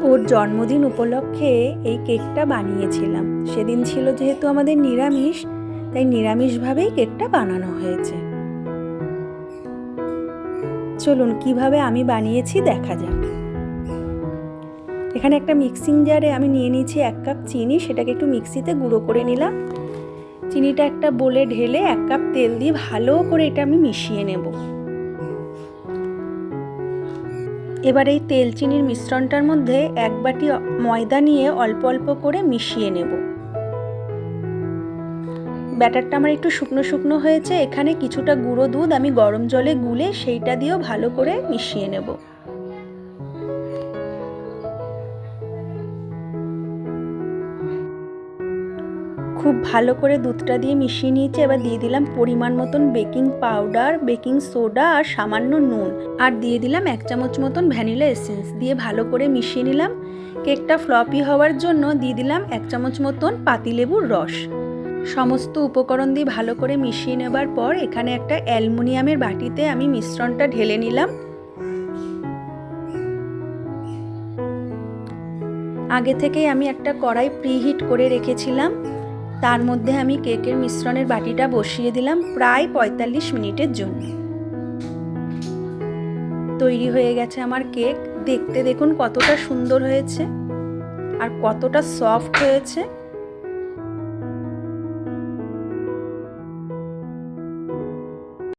ওর জন্মদিন উপলক্ষে এই কেকটা বানিয়েছিলাম। সেদিন ছিল যেহেতু আমাদের নিরামিষ, তাই নিরামিষভাবেই কেকটা বানানো হয়েছে। চলুন কিভাবে আমি বানিয়েছি দেখা যাক। এখানে একটা মিক্সিং জারে আমি নিয়ে নিয়েছি 1 কাপ চিনি, সেটাকে একটু মিক্সিতে গুঁড়ো করে নিলাম। চিনিটা একটা বোলে ঢেলে 1 কাপ তেল দিয়ে ভালো করে এটা আমি মিশিয়ে নেব। এবার এই তেল চিনির মিশ্রণটার মধ্যে 1 বাটি ময়দা নিয়ে অল্প অল্প করে মিশিয়ে নেব। ব্যাটারটা আমার একটু শুকনো শুকনো হয়েছে। এখানে কিছুটা গুঁড়ো দুধ আমি গরম জলে গুলে সেইটা দিয়েও ভালো করে মিশিয়ে নেব। খুব ভালো করে দুধটা দিয়ে মিশিয়ে নিয়েছি। এবার দিয়ে দিলাম পরিমাণ মতন বেকিং পাউডার, বেকিং সোডা আর সামান্য নুন, আর দিয়ে দিলাম 1 চামচ মতন ভ্যানিলা এসেন্স দিয়ে ভালো করে মিশিয়ে নিলাম। কেকটা ফ্লপি হওয়ার জন্য দিয়ে দিলাম 1 চামচ মতন পাতিলেবুর রস। সমস্ত উপকরণ দিয়ে ভালো করে মিশিয়ে নেবার পর এখানে একটা অ্যালুমিনিয়ামের বাটিতে আমি মিশ্রণটা ঢেলে নিলাম। আগে থেকেই আমি একটা কড়াই প্রিহিট করে রেখেছিলাম, তার মধ্যে আমি কেকের মিশ্রণের বাটিটা বসিয়ে দিলাম প্রায় 45 মিনিটের জন্য। তৈরি হয়ে গেছে আমার কেক। দেখতে দেখুন কতটা সুন্দর হয়েছে আর কতটা সফট হয়েছে।